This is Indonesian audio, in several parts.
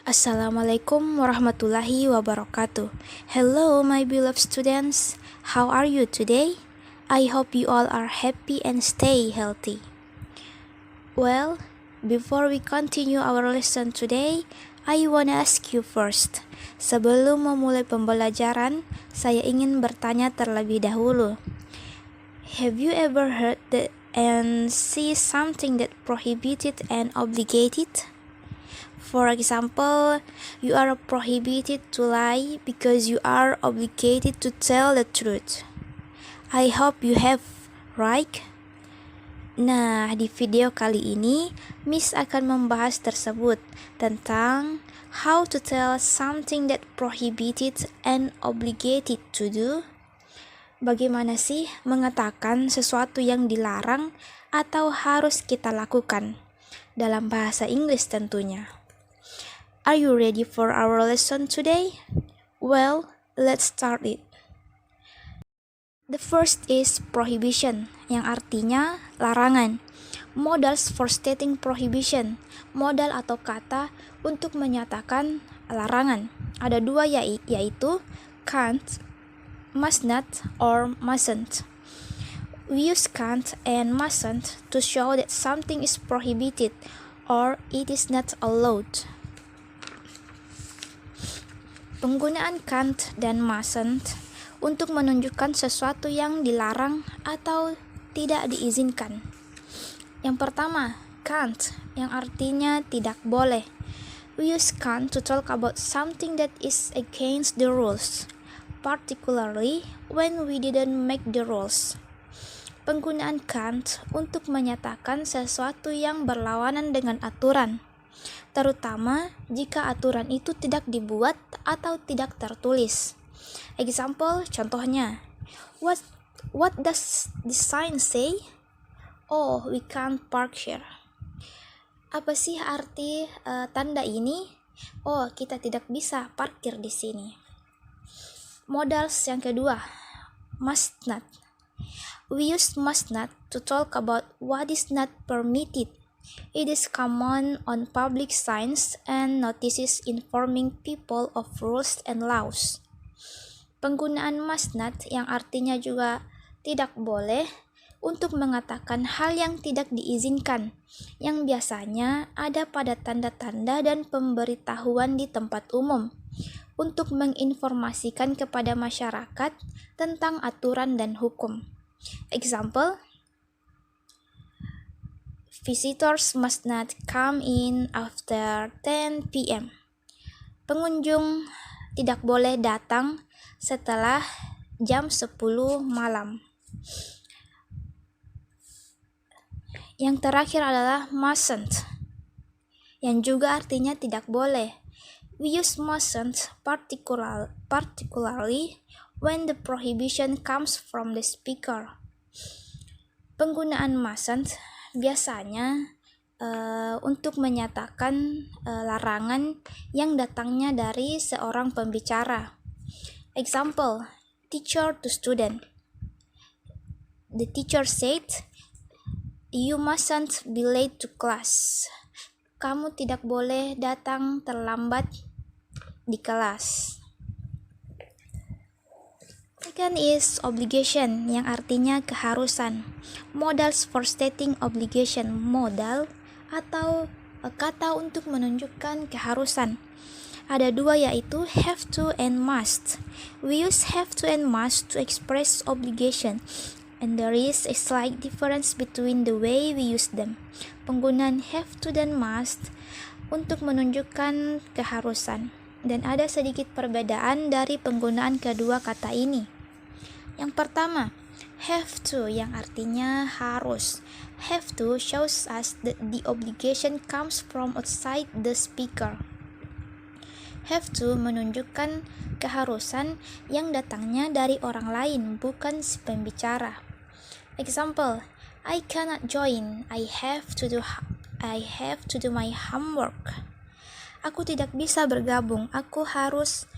Assalamualaikum warahmatullahi wabarakatuh. Hello, my beloved students. How are you today? I hope you all are happy and stay healthy. Well, before we continue our lesson today, I wanna ask you first. Sebelum memulai pembelajaran, saya ingin bertanya terlebih dahulu. Have you ever heard that and see something that prohibited and obligated? For example, you are prohibited to lie because you are obligated to tell the truth. I hope you have, right? Nah, di video kali ini, Miss akan membahas tersebut tentang how to tell something that prohibited and obligated to do. Bagaimana sih mengatakan sesuatu yang dilarang atau harus kita lakukan? Dalam bahasa Inggris tentunya. Are you ready for our lesson today? Well, let's start it. The first is prohibition, yang artinya larangan. Modals for stating prohibition, modal atau kata untuk menyatakan larangan. Ada dua yaitu can't, must not, or mustn't. We use can't and mustn't to show that something is prohibited or it is not allowed. Penggunaan can't dan mustn't untuk menunjukkan sesuatu yang dilarang atau tidak diizinkan. Yang pertama, can't, yang artinya tidak boleh. We use can't to talk about something that is against the rules, particularly when we didn't make the rules. Penggunaan can't untuk menyatakan sesuatu yang berlawanan dengan aturan, terutama jika aturan itu tidak dibuat atau tidak tertulis. Example, contohnya, what does the sign say? Oh, we can't park here. Apa sih arti tanda ini? Oh, kita tidak bisa parkir di sini. Modals yang kedua, must not. We use must not to talk about what is not permitted. It is common on public signs and notices informing people of rules and laws. Penggunaan must not yang artinya juga tidak boleh untuk mengatakan hal yang tidak diizinkan, yang biasanya ada pada tanda-tanda dan pemberitahuan di tempat umum, untuk menginformasikan kepada masyarakat tentang aturan dan hukum. Example, visitors must not come in after 10 p.m. Pengunjung tidak boleh datang setelah jam 10 malam. Yang terakhir adalah mustn't, yang juga artinya tidak boleh. We use mustn't particularly when the prohibition comes from the speaker. Penggunaan mustn't biasanya untuk menyatakan larangan yang datangnya dari seorang pembicara. Example, teacher to student. The teacher said, you mustn't be late to class. Kamu tidak boleh datang terlambat di kelas. Second is obligation, yang artinya keharusan. Modals for stating obligation, modal atau kata untuk menunjukkan keharusan. Ada dua yaitu have to and must. We use have to and must to express obligation, and there is a slight difference between the way we use them. Penggunaan have to dan must untuk menunjukkan keharusan, dan ada sedikit perbedaan dari penggunaan kedua kata ini. Yang pertama, have to yang artinya harus. Have to shows us that the obligation comes from outside the speaker. Have to menunjukkan keharusan yang datangnya dari orang lain, bukan si pembicara. Example, I cannot join. I have to do my homework. Aku tidak bisa bergabung. Aku harus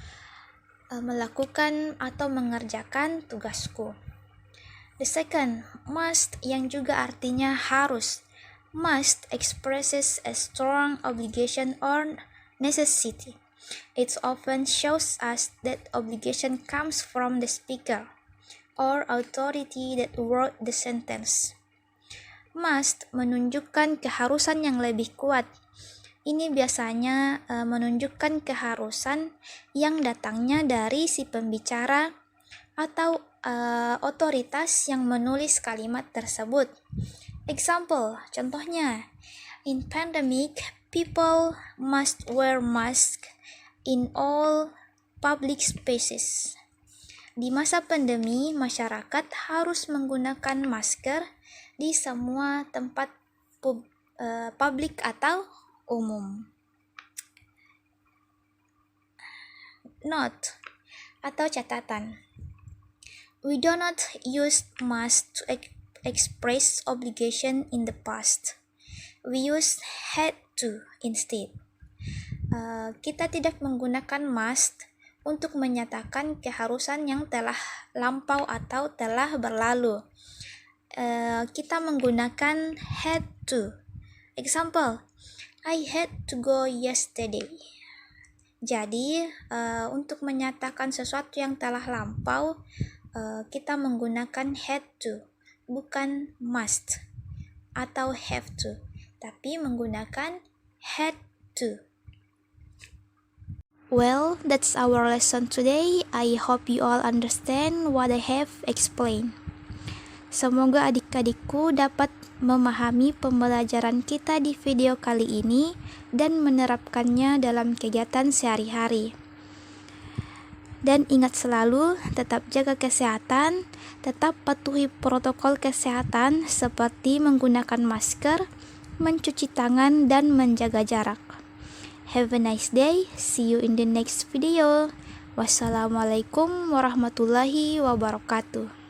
melakukan atau mengerjakan tugasku. The second, must, yang juga artinya harus. Must expresses a strong obligation or necessity. It often shows us that obligation comes from the speaker or authority that wrote the sentence. Must menunjukkan keharusan yang lebih kuat. Ini biasanya menunjukkan keharusan yang datangnya dari si pembicara atau otoritas yang menulis kalimat tersebut. Example, contohnya, in pandemic, people must wear mask in all public spaces. Di masa pandemi, masyarakat harus menggunakan masker di semua tempat publik atau umum. Note atau catatan. We do not use must to express obligation in the past. We use had to instead. Kita tidak menggunakan must untuk menyatakan keharusan yang telah lampau atau telah berlalu. Kita menggunakan had to. Example, I had to go yesterday. Jadi, untuk menyatakan sesuatu yang telah lampau, kita menggunakan had to, bukan must atau have to, tapi menggunakan had to. Well, that's our lesson today. I hope you all understand what I have explained. Semoga adik-adikku dapat memahami pembelajaran kita di video kali ini dan menerapkannya dalam kegiatan sehari-hari. Dan ingat selalu, tetap jaga kesehatan, tetap patuhi protokol kesehatan seperti menggunakan masker, mencuci tangan, dan menjaga jarak. Have a nice day. See you in the next video. Wassalamualaikum warahmatullahi wabarakatuh.